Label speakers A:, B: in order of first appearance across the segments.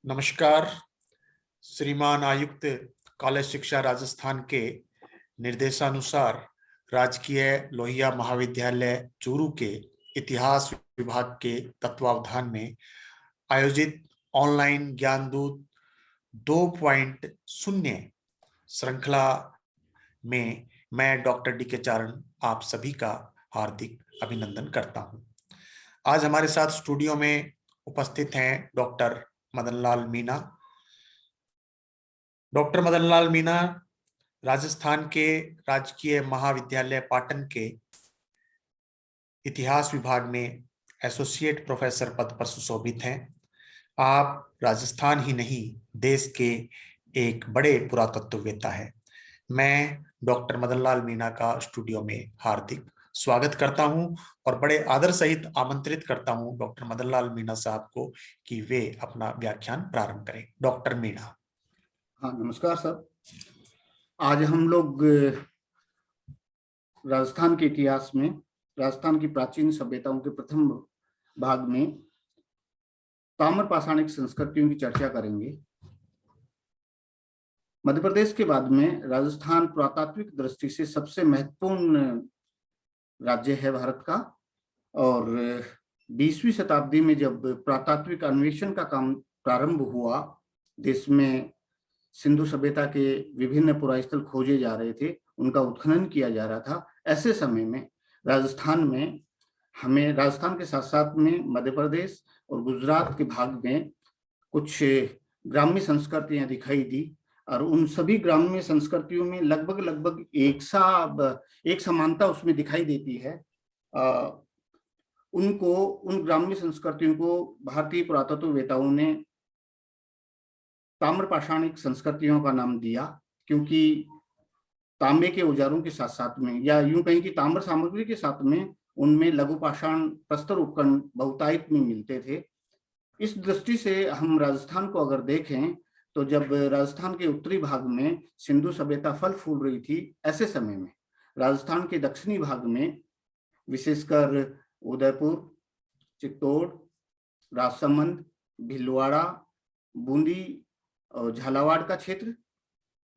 A: नमस्कार। श्रीमान आयुक्त कॉलेज शिक्षा राजस्थान के निर्देशानुसार राजकीय लोहिया महाविद्यालय चूरू के इतिहास विभाग के तत्वावधान में आयोजित ऑनलाइन ज्ञानदूत 2.0 श्रृंखला में मैं डॉक्टर डी के चारण आप सभी का हार्दिक अभिनंदन करता हूं। आज हमारे साथ स्टूडियो में उपस्थित हैं डॉक्टर मदनलाल मीना। डॉक्टर मदनलाल मीना राजस्थान के राजकीय महाविद्यालय पाटन के इतिहास विभाग में एसोसिएट प्रोफेसर पद पर सुशोभित हैं। आप राजस्थान ही नहीं देश के एक बड़े पुरातत्ववेत्ता हैं। मैं डॉक्टर मदनलाल मीना का स्टूडियो में हार्दिक स्वागत करता हूं और बड़े आदर सहित आमंत्रित करता हूं डॉक्टर मदनलाल मीना साहब को कि वे अपना व्याख्यान प्रारंभ करें। डॉक्टर मीना।
B: हाँ, नमस्कार सर। आज हम लोग राजस्थान के इतिहास में राजस्थान की प्राचीन सभ्यताओं के प्रथम भाग में ताम्र पाषाणिक संस्कृतियों की चर्चा करेंगे। मध्य प्रदेश के बाद में राजस्थान पुरातात्विक दृष्टि से सबसे महत्वपूर्ण राज्य है भारत का, और 20वीं शताब्दी में जब पुरातात्विक अन्वेषण का काम प्रारंभ हुआ, देश में सिंधु सभ्यता के विभिन्न पुरास्थल खोजे जा रहे थे, उनका उत्खनन किया जा रहा था। ऐसे समय में राजस्थान में हमें राजस्थान के साथ साथ में मध्य प्रदेश और गुजरात के भाग में कुछ ग्राम्य संस्कृतियां दिखाई दी, और उन सभी ग्राम्य संस्कृतियों में लगभग एक समानता उसमें दिखाई देती है। उन ग्राम्य संस्कृतियों को भारतीय पुरातत्ववेत्ताओं ने ताम्र पाषाणिक संस्कृतियों का नाम दिया, क्योंकि तांबे के औजारों के साथ साथ में, या यूं कहें कि ताम्र सामग्री के साथ में, उनमें लघु पाषाण प्रस्तर उपकरण बहुतायत में मिलते थे। इस दृष्टि से हम राजस्थान को अगर देखें तो जब राजस्थान के उत्तरी भाग में सिंधु सभ्यता फल फूल रही थी, ऐसे समय में राजस्थान के दक्षिणी भाग में विशेषकर उदयपुर, चित्तौड़, राजसमंद, भीलवाड़ा, बूंदी और झालावाड़ का क्षेत्र,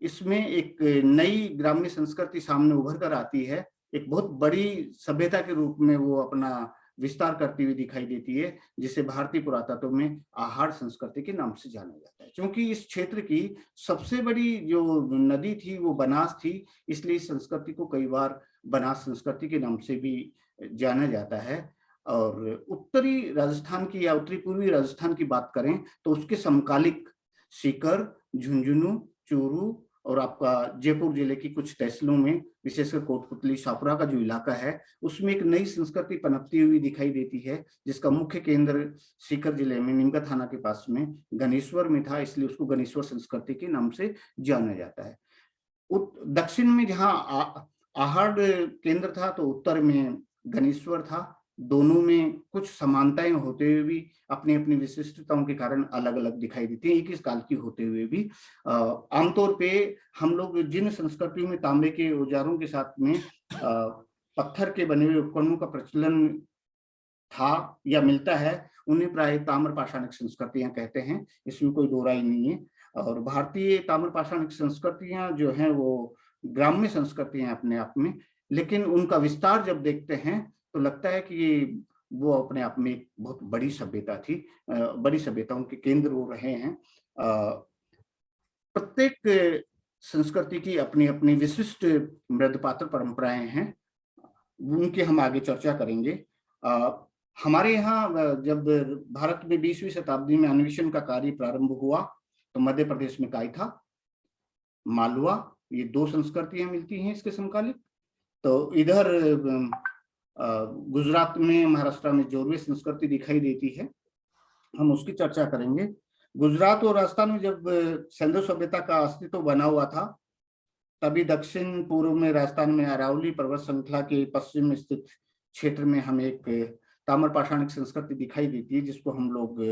B: इसमें एक नई ग्राम्य संस्कृति सामने उभर कर आती है। एक बहुत बड़ी सभ्यता के रूप में वो अपना विस्तार करती हुई दिखाई देती है, जिसे भारतीय पुरातत्व में आहार संस्कृति के नाम से जाना जाता है। क्योंकि इस क्षेत्र की सबसे बड़ी जो नदी थी वो बनास थी, इसलिए इस संस्कृति को कई बार बनास संस्कृति के नाम से भी जाना जाता है। और उत्तरी राजस्थान की या उत्तरी पूर्वी राजस्थान की बात करें तो उसके समकालिक सीकर, झुंझुनू, चूरू और आपका जयपुर जिले की कुछ तहसीलों में, विशेषकर कोटपुतली, शाहपुरा का जो इलाका है, उसमें एक नई संस्कृति पनपती हुई दिखाई देती है, जिसका मुख्य केंद्र सीकर जिले में नीमका थाना के पास में गणेश्वर में था, इसलिए उसको गणेश्वर संस्कृति के नाम से जाना जाता है। दक्षिण में जहाँ आहार केंद्र था तो उत्तर में गणेश्वर था। दोनों में कुछ समानताएं होते हुए भी अपनी अपनी विशिष्टताओं के कारण अलग अलग दिखाई देती है, एक ही काल की होते हुए भी। आमतौर पे हम लोग जिन संस्कृतियों में तांबे के औजारों के साथ में पत्थर के बने हुए उपकरणों का प्रचलन था या मिलता है, उन्हें प्राय ताम्र पाषाणिक संस्कृतियां कहते हैं, इसमें कोई दो राय नहीं है। और भारतीय ताम्र पाषाणिक संस्कृतियां जो हैं वो ग्राम्य संस्कृतियां अपने आप में, लेकिन उनका विस्तार जब देखते हैं तो लगता है कि वो अपने आप में एक बहुत बड़ी सभ्यता थी, बड़ी सभ्यताओं के केंद्र वो रहे हैं। प्रत्येक संस्कृति की अपनी अपनी विशिष्ट मृदपात्र परंपराएं हैं, उनकी हम आगे चर्चा करेंगे। हमारे यहाँ जब भारत में 20वीं शताब्दी में अन्वेषण का कार्य प्रारंभ हुआ तो मध्य प्रदेश में कायथा, मालवा, ये दो संस्कृतियां मिलती हैं इसके समकालिक। तो इधर गुजरात में, महाराष्ट्र में जोरवे संस्कृति दिखाई देती है, हम उसकी चर्चा करेंगे। गुजरात और राजस्थान में जब सिंधु सभ्यता का अस्तित्व बना हुआ था, तभी दक्षिण पूर्व में राजस्थान में अरावली पर्वत श्रृंखला के पश्चिम में स्थित क्षेत्र में हमें एक ताम्र पाषाणिक संस्कृति दिखाई देती है, जिसको हम लोग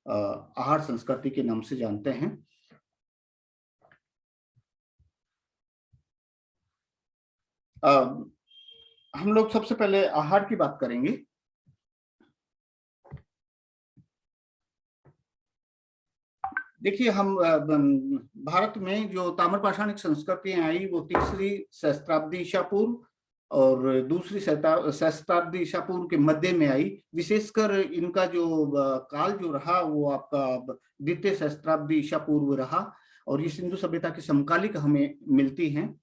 B: आहार संस्कृति के नाम से जानते हैं। हम लोग सबसे पहले आहार की बात करेंगे। देखिए, हम भारत में जो ताम्रपाषाणिक संस्कृतियां आई वो तीसरी सहस्त्राब्दी ईसा पूर्व और दूसरी सहस्त्राब्दी ईसा पूर्व के मध्य में आई। विशेषकर इनका जो काल जो रहा वो आपका द्वितीय सहस्त्राब्दी ईसा पूर्व रहा और ये सिंधु सभ्यता की समकालिक हमें मिलती हैं।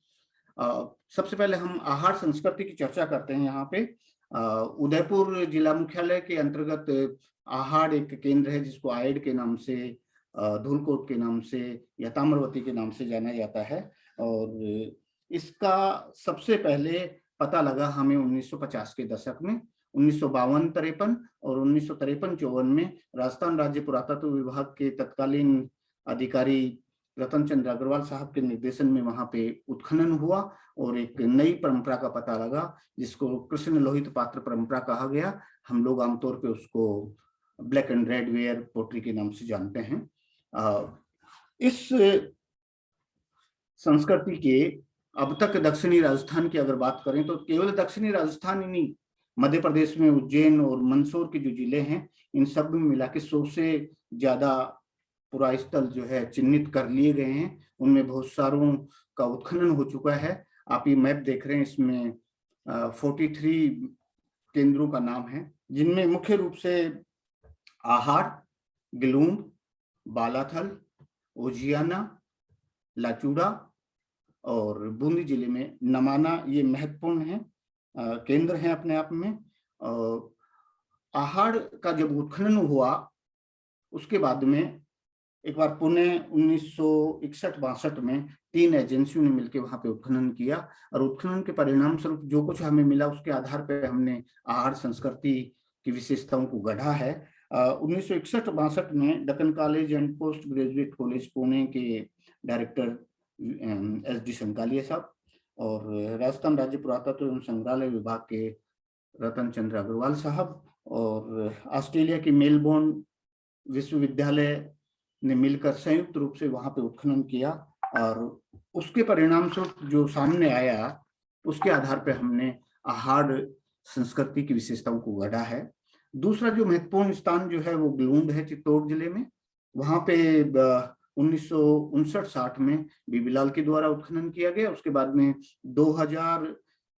B: सबसे पहले हम आहार संस्कृति की चर्चा करते हैं। यहाँ पे उदयपुर जिला मुख्यालय के अंतर्गत आहार एक केंद्र है जिसको आयड के नाम से, धूलकोट के नाम से या ताम्रवती के नाम से जाना जाता है। और इसका सबसे पहले पता लगा हमें 1950 के दशक में, 1952-53 और 1953-54 में राजस्थान राज्य पुरातत्व विभाग के तत्कालीन अधिकारी रतन चंद्र अग्रवाल साहब के निर्देशन में वहां पे उत्खनन हुआ और एक नई परंपरा का पता लगा जिसको कृष्ण लोहित पात्र परंपरा कहा गया। हम लोग आमतौर पे उसको black and red ware pottery के नाम से जानते हैं। इस संस्कृति के अब तक दक्षिणी राजस्थान की अगर बात करें तो केवल दक्षिणी राजस्थान ही नहीं, मध्य प्रदेश में उज्जैन और मंदसौर के जो जिले हैं इन सब में मिला के 100 से ज्यादा पुरास्थल जो है चिन्हित कर लिए गए हैं। उनमें बहुत सारों का उत्खनन हो चुका है। आप ये मैप देख रहे हैं, इसमें 43 केंद्रों का नाम है जिनमें मुख्य रूप से आहार, गिलूंड, बालाथल, ओजियाना, लाचूड़ा और बूंदी जिले में नमाना ये महत्वपूर्ण है, केंद्र हैं अपने आप में। आहार का जब उत्खनन हुआ उसके बाद में एक बार पुणे 1961-62 में 3 एजेंसियों ने मिलकर वहां पे उत्खनन किया और उत्खनन के परिणाम स्वरूप जो कुछ हमें मिला उसके आधार पर हमने आहार संस्कृति की विशेषताओं को गढ़ा है। 1961-62 में Deccan college and post graduate college Pune के डायरेक्टर SD संकालिया साहब और राजस्थान राज्य पुरातत्व एवं संग्रहालय विभाग के रतन चंद्र अग्रवाल साहब और ऑस्ट्रेलिया के मेलबोर्न विश्वविद्यालय ने मिलकर संयुक्त रूप से वहां पे उत्खनन किया और उसके परिणाम स्वरूप जो सामने आया उसके आधार पर हमने आहार संस्कृति की विशेषताओं को गढ़ा है। दूसरा जो महत्वपूर्ण स्थान जो है वो गिलूंड है, चित्तौड़ जिले में। वहां पे 1959-60 में बीबीलाल के द्वारा उत्खनन किया गया। उसके बाद में 2000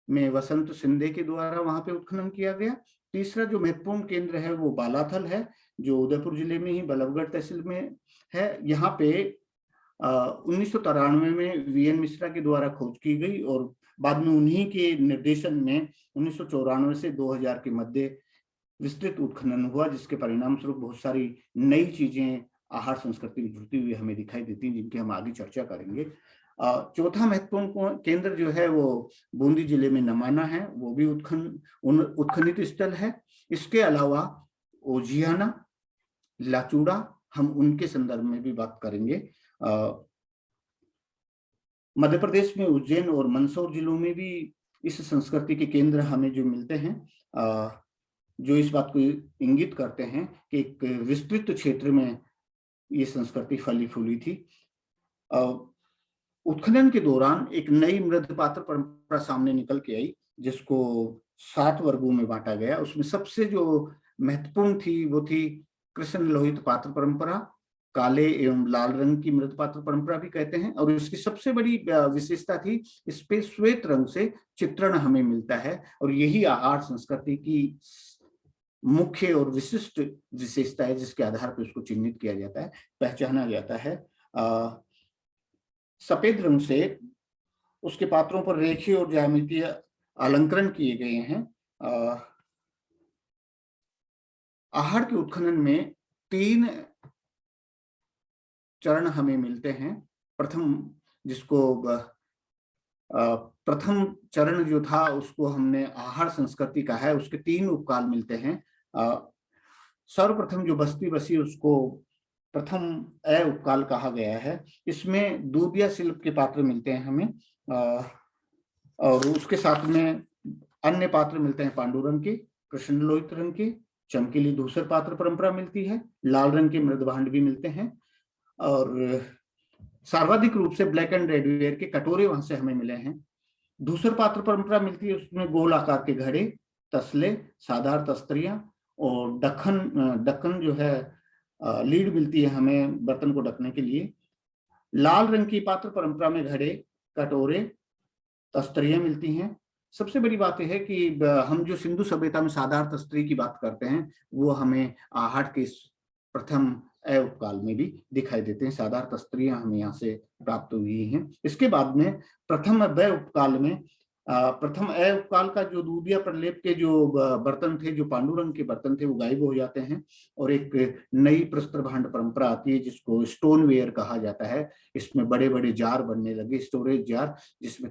B: में वसंत सिंधे के द्वारा वहां पे उत्खनन किया गया। तीसरा जो महत्वपूर्ण केंद्र है वो बालाथल है जो उदयपुर जिले में ही बल्लभगढ़ तहसील में है। यहाँ पे 1993 में VN मिश्रा के द्वारा खोज की गई और बाद में उन्हीं के निर्देशन में 1994 से 2000 के मध्य विस्तृत उत्खनन हुआ जिसके परिणाम स्वरूप बहुत सारी नई चीजें आहार संस्कृति में जुड़ती हुई हमें दिखाई देती हैं जिनकी हम आगे चर्चा करेंगे। चौथा महत्वपूर्ण केंद्र जो है वो बूंदी जिले में नमाना है, वो भी उत्खनित स्थल है। इसके अलावा ओजियाना, लाचूड़ा, हम उनके संदर्भ में भी बात करेंगे। मध्य प्रदेश में उज्जैन और मंदसौर जिलों में भी इस संस्कृति के केंद्र हमें जो मिलते हैं जो इस बात को इंगित करते हैं कि एक विस्तृत क्षेत्र में ये संस्कृति फली फूली थी। उत्खनन के दौरान एक नई मृद पात्र परंपरा सामने निकल के आई जिसको 7 वर्गों में बांटा गया। उसमें सबसे जो महत्वपूर्ण थी वो थी कृष्ण लोहित पात्र परंपरा, काले एवं लाल रंग की मृद पात्र परंपरा भी कहते हैं। और इसकी सबसे बड़ी विशेषता थी इस पे श्वेत रंग से चित्रण हमें मिलता है और यही आहार संस्कृति की मुख्य और विशिष्ट विशेषता है जिसके आधार पर उसको चिन्हित किया जाता है, पहचाना जाता है। सफेद रंग से उसके पात्रों पर रेखीय और ज्यामितीय अलंकरण किए गए हैं। आहार के उत्खनन में 3 चरण हमें मिलते हैं। प्रथम चरण जो था उसको हमने आहार संस्कृति का है, उसके 3 उपकाल मिलते हैं। सर्वप्रथम जो बस्ती बसी उसको प्रथम उपकाल कहा गया है। इसमें दूबिया शिल्प के पात्र मिलते हैं हमें और उसके साथ में अन्य पात्र मिलते हैं पांडुरंग के, कृष्ण लोहित रंग के, चमकीली धूसर पात्र परंपरा मिलती है, लाल रंग के मृद भांड भी मिलते हैं और सर्वाधिक रूप से ब्लैक एंड रेड वेयर के कटोरे वहां से हमें मिले हैं। धूसर पात्र परंपरा मिलती है, उसमें गोल आकार के घड़े, तसले, साधार तस्तरियां और दक्कन जो है लीड मिलती है हमें बर्तन को ढकने के लिए। लाल रंग की पात्र परंपरा में घड़े, कटोरे, तस्तरियां मिलती हैं। सबसे बड़ी बात यह है कि हम जो सिंधु सभ्यता में साधार तस्तरी की बात करते हैं वो हमें आहट के प्रथम अ उपकाल में भी दिखाई देते हैं। साधार तस्तरियां हमें यहाँ से प्राप्त हुई हैं। इसके बाद में प्रथम ब उपकाल में प्रथम अ उपकाल का जो दूधिया प्रलेप के जो बर्तन थे, जो पांडुरंग के बर्तन थे, वो गायब हो जाते हैं और एक नई प्रस्तर भांड परंपरा आती है जिसको स्टोनवेयर कहा जाता है। इसमें बड़े बड़े जार बनने लगे, स्टोरेज जार, जिसमें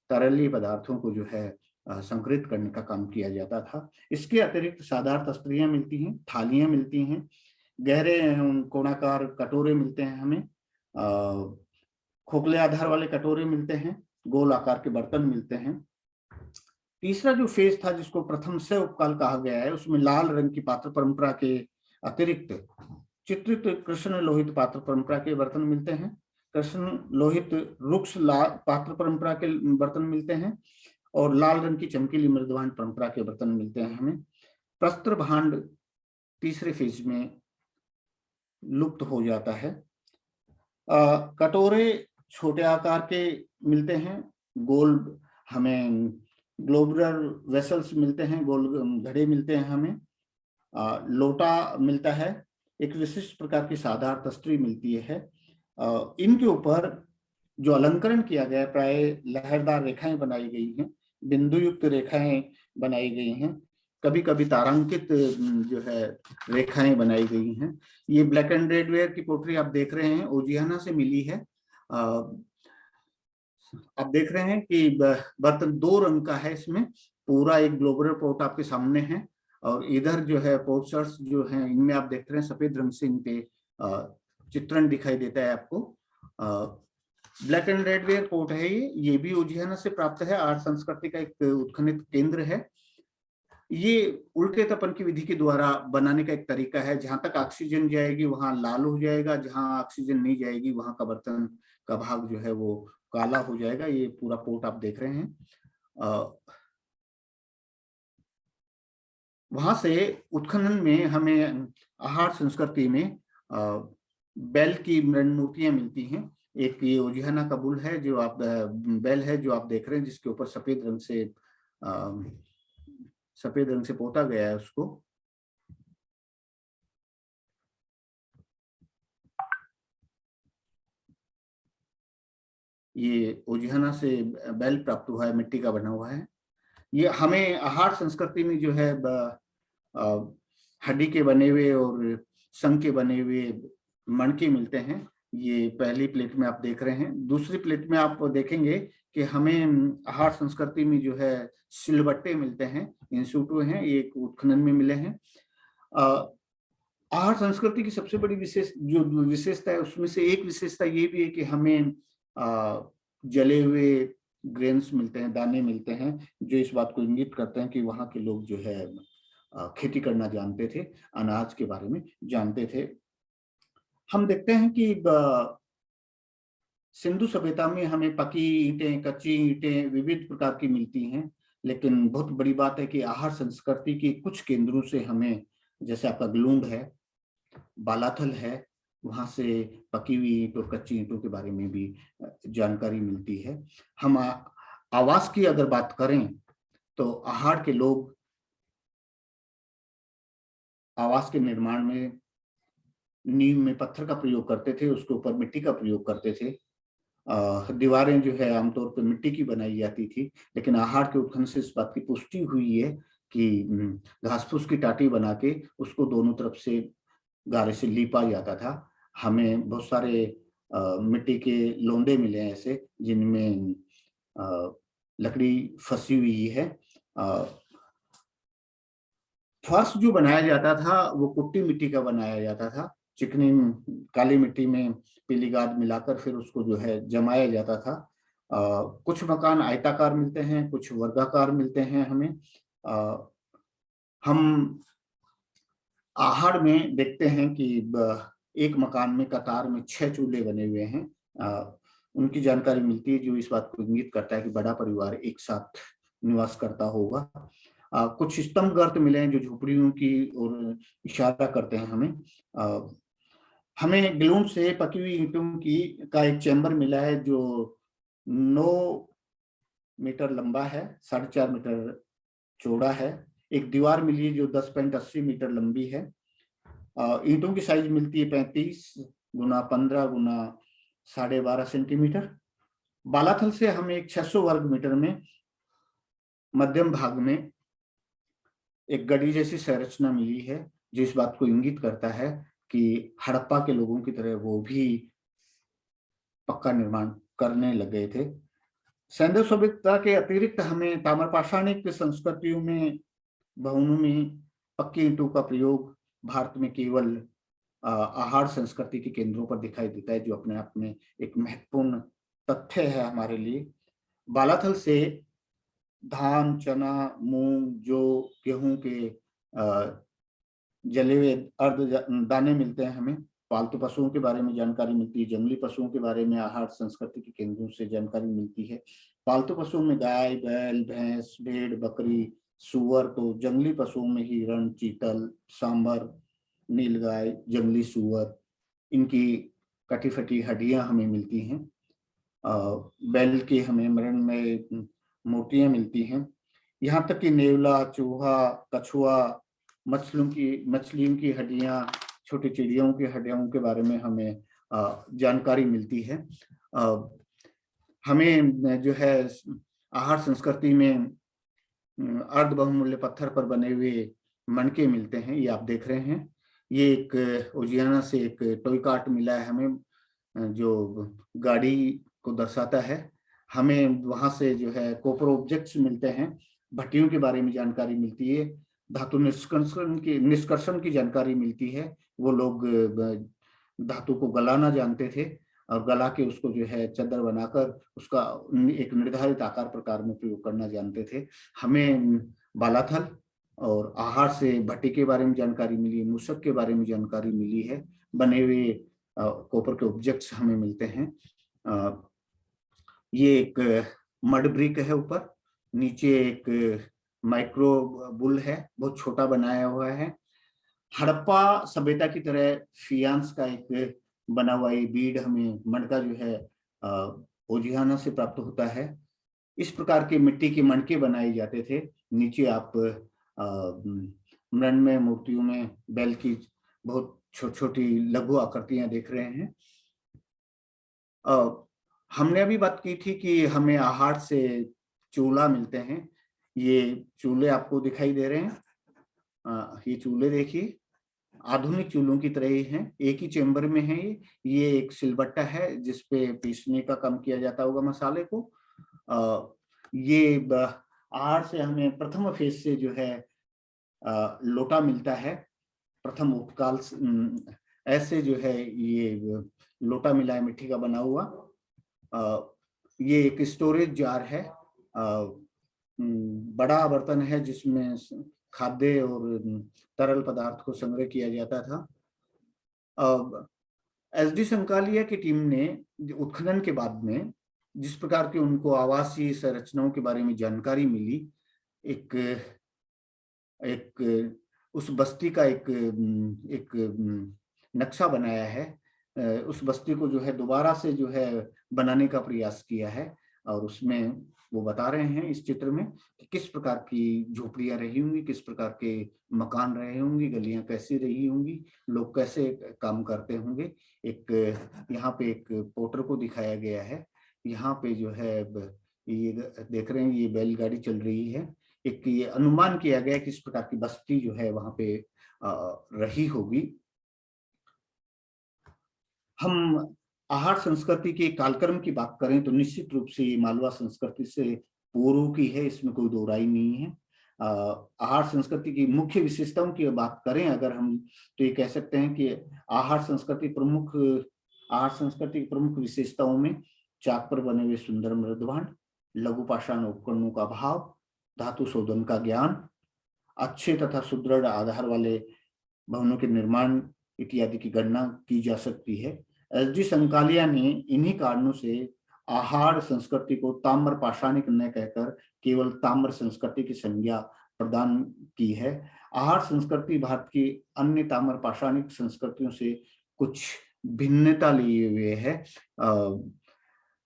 B: तरलीय पदार्थों को जो है संग्रहित करने का काम किया जाता था। इसके अतिरिक्त साधार तस्तरियां मिलती हैं, थालियां मिलती हैं, गहरे कोणाकार कटोरे मिलते हैं हमें, खोखले आधार वाले कटोरे मिलते हैं, गोल आकार के बर्तन मिलते हैं। तीसरा जो फेज था जिसको प्रथम से उपकाल कहा गया है, उसमें लाल रंग की पात्र परंपरा के अतिरिक्त चित्रित कृष्ण लोहित पात्र परंपरा के बर्तन मिलते हैं। कृष्ण लोहित रुक्ष पात्र परंपरा के बर्तन मिलते हैं और लाल रंग की चमकीली मृदभांड परंपरा के बर्तन मिलते हैं हमें। प्रस्तर भांड तीसरे फेज में लुप्त हो जाता है। कटोरे छोटे आकार के मिलते हैं, गोल हमें ग्लोबुलर वेसल्स मिलते हैं, गोल घड़े मिलते हैं हमें, लोटा मिलता है, एक विशिष्ट प्रकार की साधार तस्तरी मिलती है। इनके ऊपर जो अलंकरण किया गया है प्राय लहरदार रेखाएं बनाई गई हैं, बिंदु युक्त रेखाएं बनाई गई हैं, कभी कभी तारांकित जो है रेखाएं बनाई गई हैं। ये ब्लैक एंड रेड वेयर की पोटरी आप देख रहे हैं, ओजियाना से मिली है। आप देख रहे हैं कि बर्तन दो रंग का है, इसमें पूरा एक ग्लोबुलर पोर्ट आपके सामने है और इधर जो है पोर्ट्स जो हैं इनमें आप देख रहे हैं सफेद रंग से इनके चित्रण दिखाई देता है आपको। Black and red where port है ये भी ओजियाना से प्राप्त है, आर्ट संस्कृति का एक उत्खनित केंद्र है। ये उल्टे तपन की विधि के द्वारा बनाने का एक तरीका है, जहां तक ऑक्सीजन जाएगी वहां लाल हो जाएगा, जहां ऑक्सीजन नहीं जाएगी वहां का बर्तन का भाग जो है वो काला हो जाएगा। ये पूरा पोर्ट आप देख रहे हैं। वहां से उत्खनन में हमें आहार संस्कृति में बैल की मृण मूर्तियां मिलती हैं। एक ये ओजियाना का बुल है जो आप बैल है जो आप देख रहे हैं, जिसके ऊपर सफेद रंग से पोता गया है उसको। ये ओजियाना से बैल प्राप्त हुआ है, मिट्टी का बना हुआ है। ये हमें आहार संस्कृति में जो है हड्डी के बने हुए और संग के बने हुए मणके मिलते हैं। ये पहली प्लेट में आप देख रहे हैं। दूसरी प्लेट में आप देखेंगे कि हमें आहार संस्कृति में जो है सिलबट्टे मिलते हैं, इंसूटो हैं, ये एक उत्खनन में मिले हैं। आहार संस्कृति की सबसे बड़ी विशेषता है उसमें से एक विशेषता ये भी है कि हमें जले हुए ग्रेन्स मिलते हैं, दाने मिलते हैं, जो इस बात को इंगित करते हैं कि वहाँ के लोग जो है खेती करना जानते थे, अनाज के बारे में जानते थे। हम देखते हैं कि सिंधु सभ्यता में हमें पकी ईंटें, कच्ची ईंटें विविध प्रकार की मिलती हैं, लेकिन बहुत बड़ी बात है कि आहार संस्कृति के कुछ केंद्रों से हमें, जैसे आपका ग्लूंड है, बालाथल है, वहां से पकी हुई ईंट और कच्ची ईंटों के बारे में भी जानकारी मिलती है। हम आवास की अगर बात करें तो आहार के लोग आवास के निर्माण में नींव में पत्थर का प्रयोग करते थे, उसके ऊपर मिट्टी का प्रयोग करते थे। दीवारें जो है आमतौर पर मिट्टी की बनाई जाती थी, लेकिन आहार के उत्खनन से इस बात की पुष्टि हुई है कि घास फूस की टाटी बना के उसको दोनों तरफ से गारे से लीपा जाता था। हमें बहुत सारे मिट्टी के लोंदे मिले हैं ऐसे, जिनमें लकड़ी फंसी हुई है। फर्श जो बनाया जाता था वो कुट्टी मिट्टी का बनाया जाता था, चिकनी काली मिट्टी में पीली गाद मिलाकर फिर उसको जो है जमाया जाता था। कुछ मकान आयताकार मिलते हैं, कुछ वर्गाकार मिलते हैं हमें। हम आहार में देखते हैं कि एक मकान में कतार में 6 चूल्हे बने हुए हैं। उनकी जानकारी मिलती है जो इस बात को इंगित करता है कि बड़ा परिवार एक साथ निवास करता होगा। कुछ स्तंभ गर्त मिले हैं जो झोपड़ियों की ओर इशारा करते हैं हमें। हमें ग्लूम से पकी हुई ईंटों की का एक चैम्बर मिला है जो 9 मीटर लंबा है, 4.5 मीटर चौड़ा है। एक दीवार मिली है जो 10.80 मीटर लंबी है। ईंटों की साइज मिलती है 35x15x12.5 सेंटीमीटर। बालाथल से हमें एक 600 वर्ग मीटर में मध्यम भाग में एक गढ़ी जैसी संरचना मिली है, जो इस बात को इंगित करता है कि हड़प्पा के लोगों की तरह वो भी पक्का निर्माण करने लग गए थे। सैंधव सभ्यता के अतिरिक्त हमें ताम्रपाषाणिक संस्कृतियों में भवनों में पक्की ईंटों का प्रयोग भारत में केवल आहार संस्कृति के केंद्रों पर दिखाई देता है, जो अपने आप में एक महत्वपूर्ण तथ्य है हमारे लिए। बालाथल से धान, चना, मूंग, जौ, गेहूं के जले हुए अर्ध दाने मिलते हैं। हमें पालतू पशुओं के बारे में जानकारी मिलती है, जंगली पशुओं के बारे में आहार संस्कृति के केंद्रों से जानकारी मिलती है। पालतू पशुओं में गाय, बैल, भैंस, भेड़, बकरी, सुअर, तो जंगली पशुओं में हिरण, चीतल, सांबर, नीलगाय, जंगली सुअर, इनकी कटी फटी हड्डियां हमें मिलती हैं। बैल के हमें मरण में मूर्तियां मिलती हैं। यहाँ तक कि नेवला, चूहा, कछुआ, मछलियों की हड्डियां, छोटी चिड़ियों की हड्डियों के बारे में हमें जानकारी मिलती है। हमें जो है आहार संस्कृति में अर्ध बहुमूल्य पत्थर पर बने हुए मणके मिलते हैं, ये आप देख रहे हैं। ये एक उजियाना से एक टॉय कार्ट मिला है हमें, जो गाड़ी को दर्शाता है। हमें वहां से जो है कॉपर ऑब्जेक्ट्स मिलते हैं, भट्टियों के बारे में जानकारी मिलती है, धातु निष्कर्षण की जानकारी मिलती है। वो लोग धातु को गलाना जानते थे और गला के उसको जो है चद्दर बनाकर उसका एक निर्धारित आकार प्रकार में प्रयोग करना जानते थे। हमें बालाथल और आहार से भट्टी के बारे में जानकारी मिली, मूसक के बारे में जानकारी मिली है, बने हुए कॉपर के ऑब्जेक्ट्स हमें मिलते हैं। ये एक मड ब्रिक है, ऊपर नीचे एक माइक्रो बुल है, बहुत छोटा बनाया हुआ है। हड़प्पा सभ्यता की तरह फियांस का एक बना हुआ ये बीड हमें मणका जो है ओजियाना से प्राप्त होता है। इस प्रकार के मिट्टी के मणके बनाए जाते थे। नीचे आप मृण्मय मूर्तियों में बैल की बहुत छोटी छोटी लघु आकृतियां देख रहे हैं। हमने अभी बात की थी कि हमें आहार से चूल्हा मिलते हैं। ये चूल्हे आपको दिखाई दे रहे हैं। ये चूल्हे देखिए, आधुनिक चूल्हों की तरह ही हैं, एक ही चेम्बर में है। ये एक सिलबट्टा है जिसपे पीसने का काम किया जाता होगा मसाले को। ये आहार से हमें प्रथम फेज से जो है लोटा मिलता है, प्रथम उपकाल ऐसे जो है ये लोटा मिला है मिट्टी का बना हुआ। ये एक स्टोरेज जार है, बड़ा बर्तन है जिसमें खाद्य और तरल पदार्थ को संग्रह किया जाता था। एसडी संकालिया की टीम ने उत्खनन के बाद में जिस प्रकार के उनको आवासीय संरचनाओं के बारे में जानकारी मिली, एक उस बस्ती का एक नक्शा बनाया है। उस बस्ती को जो है दोबारा से जो है बनाने का प्रयास किया है और उसमें वो बता रहे हैं इस चित्र में कि किस प्रकार की झोपड़ियां रही होंगी, किस प्रकार के मकान रहे होंगे, गलियां कैसी रही होंगी, लोग कैसे काम करते होंगे। एक यहाँ पे एक पोर्टर को दिखाया गया है। यहाँ पे जो है ये देख रहे हैं, ये बैलगाड़ी चल रही है। एक ये अनुमान किया गया कि इस प्रकार की बस्ती जो है वहां पे रही होगी। हम आहार संस्कृति के कालक्रम की बात करें तो निश्चित रूप से ये मालवा संस्कृति से पूर्व की है, इसमें कोई दो राय नहीं है। आहार संस्कृति की मुख्य विशेषताओं की बात करें अगर हम, तो ये कह सकते हैं कि आहार संस्कृति की प्रमुख विशेषताओं में चाक पर बने हुए सुंदर मृदभांड, लघु पाषाण उपकरणों का अभाव, धातु शोधन का ज्ञान, अच्छे तथा सुदृढ़ आधार वाले भवनों के निर्माण इत्यादि की गणना की जा सकती है। एसडी संकालिया ने इन्हीं कारणों से आहार संस्कृति को ताम्र पाषाणिक न कहकर केवल ताम्र संस्कृति की संज्ञा प्रदान की है। आहार संस्कृति भारत की अन्य ताम्र पाषाणिक संस्कृतियों से कुछ भिन्नता लिए हुए है।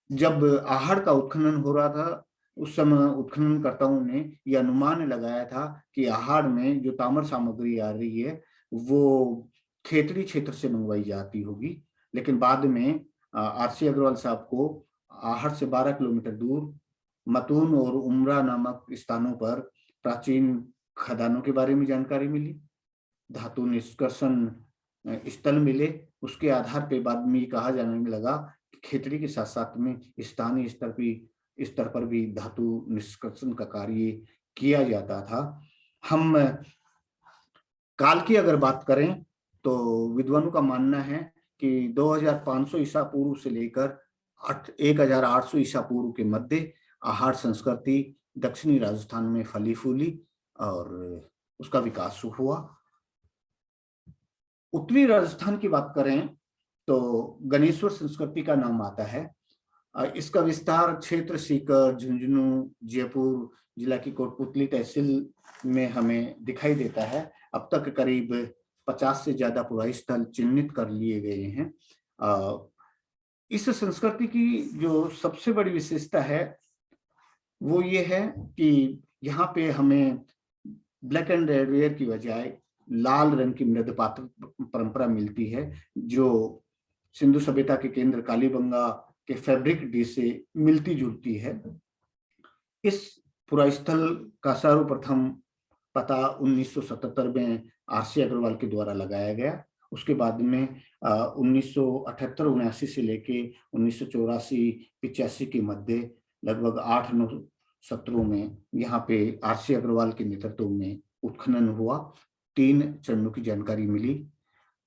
B: जब आहड़ का उत्खनन हो रहा था उस समय उत्खननकर्ताओं ने यह अनुमान लगाया था कि आहड़ में जो ताम्र सामग्री आ रही है वो खेतड़ी क्षेत्र से मंगवाई जाती होगी, लेकिन बाद में आरसी अग्रवाल साहब को आहड़ से 12 किलोमीटर दूर मतून और उमरा नामक स्थानों पर प्राचीन खदानों के बारे में जानकारी मिली, धातु निष्कर्षण स्थल मिले। उसके आधार पर बाद में कहा जाने लगा कि खेतड़ी के साथ साथ में स्थानीय स्तर पर भी धातु निष्कर्षण का कार्य किया जाता था। हम काल की अगर बात करें तो विद्वानों का मानना है कि 2500 ईसा पूर्व से लेकर 1800 ईसा पूर्व के मध्य आहड़ संस्कृति दक्षिणी राजस्थान में फली फूली और उसका विकास हुआ। उत्तरी राजस्थान की बात करें तो गणेश्वर संस्कृति का नाम आता है। इसका विस्तार क्षेत्र सीकर, झुंझुनू, जयपुर जिला की कोटपुतली तहसील में हमें दिखाई देता है। अब तक करीब 50 से ज्यादा पुराई स्थल चिन्हित कर लिए गए हैं। इस संस्कृति की जो सबसे बड़ी विशेषता है वो ये है कि यहाँ पे हमें ब्लैक एंड रेड वेयर की बजाय लाल रंग की मृदपात्र परंपरा मिलती है, जो सिंधु सभ्यता के केंद्र कालीबंगा के फैब्रिक डिश से मिलती जुलती है। इस पुरास्थल का सर्वप्रथम पता 1977 में आरसी अग्रवाल के द्वारा लगाया गया। उसके बाद में 1978-79 से लेके 1984-85 के मध्य लगभग 8-9 सत्रों में यहाँ पे आरसी अग्रवाल के नेतृत्व में उत्खनन हुआ। 3 चरणों की जानकारी मिली।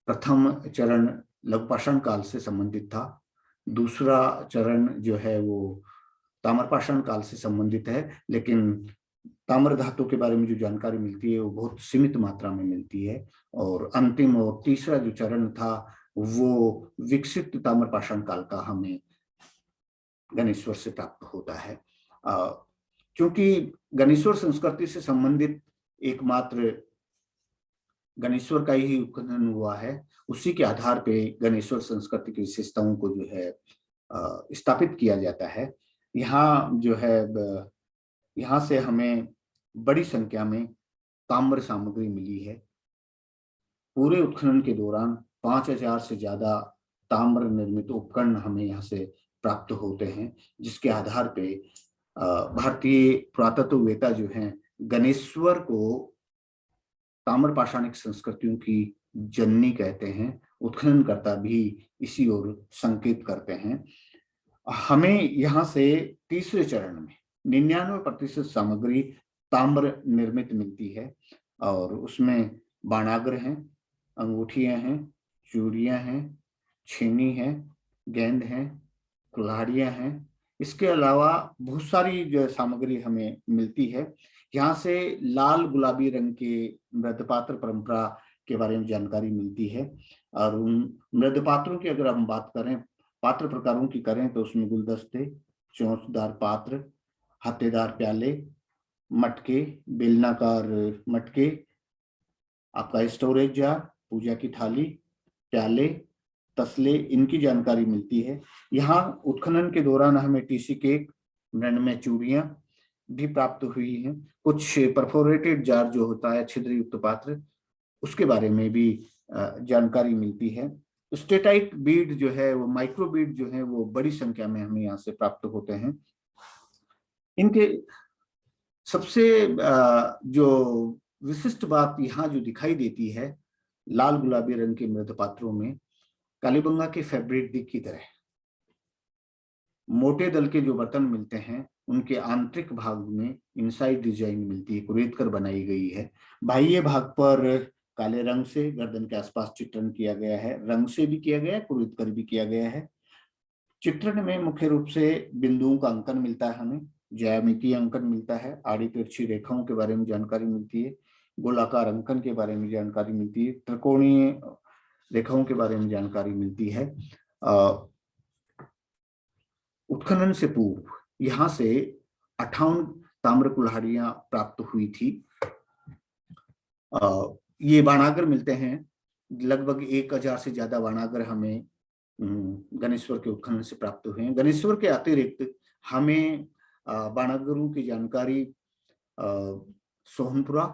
B: प्रथम चरण लघुपाषाण काल से संबंधित था, दूसरा चरण जो है वो ताम्रपाषाण काल से संबंधित है, लेकिन ताम्र धातु के बारे में जो जानकारी मिलती है वो बहुत सीमित मात्रा में मिलती है। और अंतिम और तीसरा जो चरण था वो विकसित ताम्रपाषाण काल का हमें गणेश्वर से प्राप्त होता है। क्योंकि गणेश्वर संस्कृति से संबंधित एकमात्र गणेश्वर का ही उत्खनन हुआ है, उसी के आधार पे गणेश्वर संस्कृति की विशेषताओं को जो है स्थापित किया जाता है। यहाँ जो है यहाँ से हमें बड़ी संख्या में ताम्र सामग्री मिली है। पूरे उत्खनन के दौरान 5000 से ज्यादा ताम्र निर्मित उपकरण हमें यहाँ से प्राप्त होते हैं, जिसके आधार पे भारतीय पुरातत्ववेत्ता जो हैं गणेश्वर को ताम्रपाषाणिक संस्कृतियों की जननी कहते हैं। उत्खननकर्ता भी इसी ओर संकेत करते हैं। हमें यहाँ से तीसरे चरण में 99% सामग्री ताम्र निर्मित मिलती है और उसमें बाणाग्र हैं, अंगूठियां हैं, चूड़ियां हैं, छेनी है, गेंद हैं, कुल्हाड़ियां हैं। इसके अलावा बहुत सारी जो सामग्री हमें मिलती है। यहाँ से लाल गुलाबी रंग के मृदपात्र परंपरा के बारे में जानकारी मिलती है। और उन मृदपात्रों की अगर हम बात करें, पात्र प्रकारों की करें तो उसमें गुलदस्ते, चोंचदार पात्र, हत्तेदार प्याले, मटके, बेलनाकार मटके, आपका स्टोरेज जार, पूजा की थाली, प्याले, तसले, इनकी जानकारी मिलती है। यहाँ उत्खनन के दौरान हमें टीसी केक, मृण में चूड़ियां भी प्राप्त हुई हैं। कुछ परफोरेटेड जार जो होता है छिद्र युक्त पात्र, उसके बारे में भी जानकारी मिलती है। स्टेटाइट बीड जो है वो माइक्रो बीड जो है वो बड़ी संख्या में हमें यहाँ से प्राप्त होते हैं। इनके सबसे जो विशिष्ट बात यहाँ जो दिखाई देती है, लाल गुलाबी रंग के मृद पात्रों में कालीबंगा के फैब्रिक डिक की तरह मोटे दल के जो बर्तन मिलते हैं उनके आंतरिक भाग में इनसाइड डिजाइन मिलती है, कुरेद कर बनाई गई है। बाह्य भाग पर काले रंग से गर्दन के आसपास चित्रण किया गया है, रंग से भी किया गया है, कुरेद कर भी किया गया है। चित्रण में मुख्य रूप से बिंदुओं का अंकन मिलता है, हमें ज्यामितीय अंकन मिलता है, आड़ी तिरछी रेखाओं के बारे में जानकारी मिलती है, गोलाकार अंकन के बारे में जानकारी मिलती है, त्रिकोणीय रेखाओं के बारे में जानकारी मिलती है। उत्खनन से पूर्व यहाँ से 58 ताम्र कुल्हाड़ियां प्राप्त हुई थी। ये बाणागर मिलते हैं, लगभग 1000 से ज्यादा बाणागर हमें गणेश्वर के उत्खनन से प्राप्त हुए हैं। गणेश्वर के अतिरिक्त हमें बाणागरों की जानकारी सोहनपुरा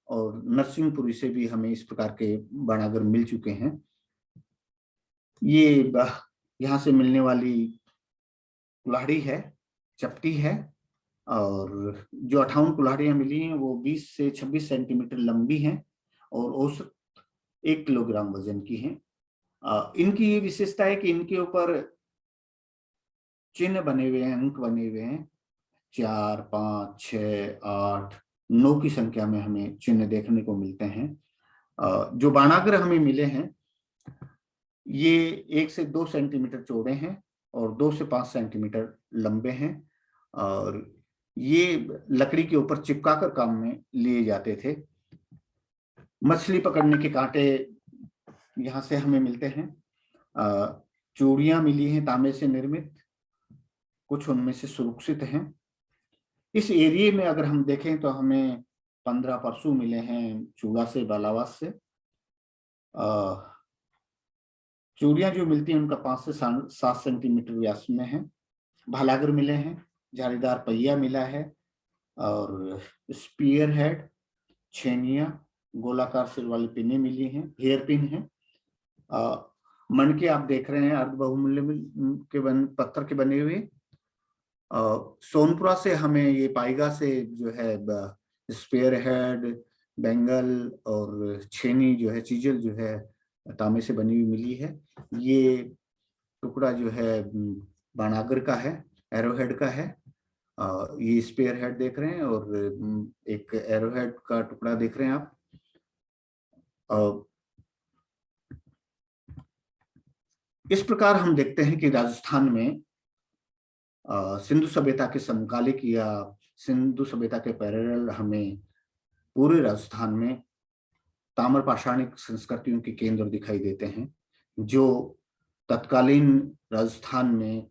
B: और नरसिंहपुरी से भी हमें इस प्रकार के बाणागर मिल चुके हैं। ये यहाँ से मिलने वाली कुल्हाड़ी है, चपटी है, और जो 58 कुल्हाड़ियां मिली हैं वो 20 से 26 सेंटीमीटर लंबी हैं और औसत 1 किलोग्राम वजन की हैं। इनकी ये विशेषता है कि इनके ऊपर चिन्ह बने हुए हैं, अंक बने हुए हैं। 4, 5, 6, 8, 9 की संख्या में हमें चिन्ह देखने को मिलते हैं। जो बाणागर हमें मिले हैं ये 1 से 2 सेंटीमीटर चौड़े हैं और 2 से 5 सेंटीमीटर लंबे हैं, और ये लकड़ी के ऊपर चिपकाकर काम में लिए जाते थे। मछली पकड़ने के कांटे यहाँ से हमें मिलते हैं। चूड़ियां मिली हैं तांबे से निर्मित, कुछ उनमें से सुरक्षित हैं। इस एरिया में अगर हम देखें तो हमें 15 परसू मिले हैं चूड़ा से, बालावास से। चूड़ियां जो मिलती हैं उनका 5 से 7 सेंटीमीटर व्यास में है। भालागर मिले हैं, जालीदार पहिया मिला है, और स्पीयर हेड, छेनिया, गोलाकार सिर वाली पिने मिली हैं, हेयर पिन है। मनके आप देख रहे हैं अर्ध बहुमूल्य के पत्थर के बने हुए। सोनपुरा से हमें ये पाइगा से जो है स्पेयर हेड, बेंगल और छेनी जो है, चीजल जो है तांबे से बनी हुई मिली है। ये टुकड़ा जो है बाणागर का है, एरोहेड का है। ये स्पेयर हेड देख रहे हैं और एक एरोहेड का टुकड़ा देख रहे हैं आप। इस प्रकार हम देखते हैं कि राजस्थान में सिंधु सभ्यता के समकालिक या सिंधु सभ्यता के पैरेलल हमें पूरे राजस्थान में ताम्र पाषाणिक संस्कृतियों के केंद्र दिखाई देते हैं, जो तत्कालीन राजस्थान में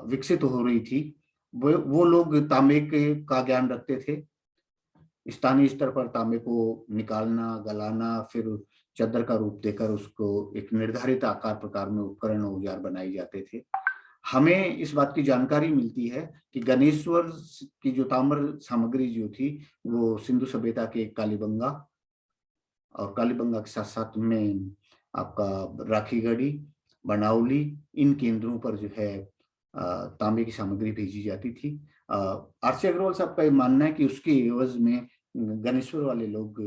B: विकसित हो रही थी। वो लोग तांबे का ज्ञान रखते थे। स्थानीय स्तर पर तांबे को निकालना, गलाना, फिर चद्दर का रूप देकर उसको एक निर्धारित आकार प्रकार में उपकरण औजार बनाए जाते थे। हमें इस बात की जानकारी मिलती है कि गणेश्वर की जो ताम्र सामग्री जो थी वो सिंधु सभ्यता के कालीबंगा, और कालीबंगा के साथ साथ में आपका राखीगढ़ी, बनावली, इन केंद्रों पर जो है तांबे की सामग्री भेजी जाती थी। आरसी अग्रवाल साहब का मानना है कि उसके एवज में गणेश्वर वाले लोग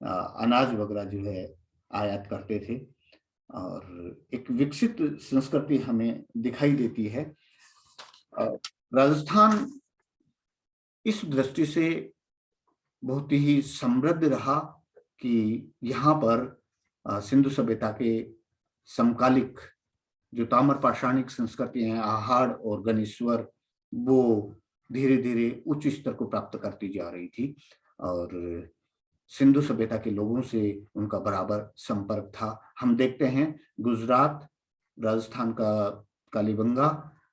B: अनाज वगैरह जो है आयात करते थे, और एक विकसित संस्कृति हमें दिखाई देती है। राजस्थान इस दृष्टि से बहुत ही समृद्ध रहा कि यहाँ पर सिंधु सभ्यता के समकालिक जो ताम्र पाषाणिक संस्कृतियां हैं, आहाड़ और गणेश्वर, वो धीरे धीरे उच्च स्तर को प्राप्त करती जा रही थी, और सिंधु सभ्यता के लोगों से उनका बराबर संपर्क था। हम देखते हैं गुजरात, राजस्थान का कालीबंगा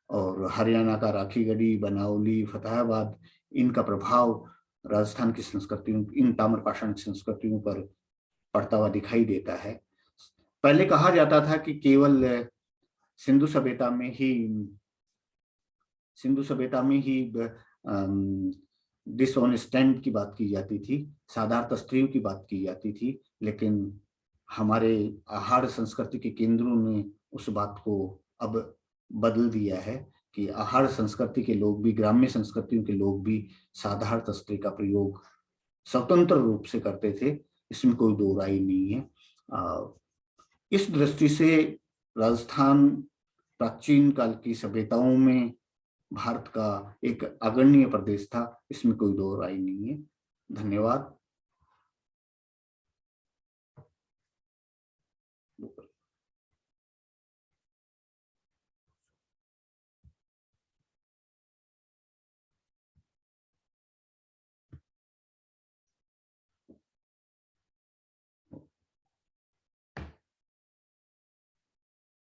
B: और हरियाणा का राखीगढ़ी, बनावली, फतेहाबाद, इनका प्रभाव राजस्थान की संस्कृतियों, इन ताम्र पाषाणिक संस्कृतियों पर पड़ता हुआ दिखाई देता है। पहले कहा जाता था कि केवल सिंधु सभ्यता में ही डिसऑनेस्टेंट की बात की जाती थी, साधारण स्त्रियों की बात की जाती थी, लेकिन हमारे आहार संस्कृति के केंद्रों ने उस बात को अब बदल दिया है कि आहार संस्कृति के लोग भी, ग्राम्य संस्कृतियों के लोग भी साधारण तस्त्री का प्रयोग स्वतंत्र रूप से करते थे, इसमें कोई दो राय नहीं है। इस दृष्टि से राजस्थान प्राचीन काल की सभ्यताओं में भारत का एक अग्रणी प्रदेश था, इसमें कोई दो राय नहीं है। धन्यवाद।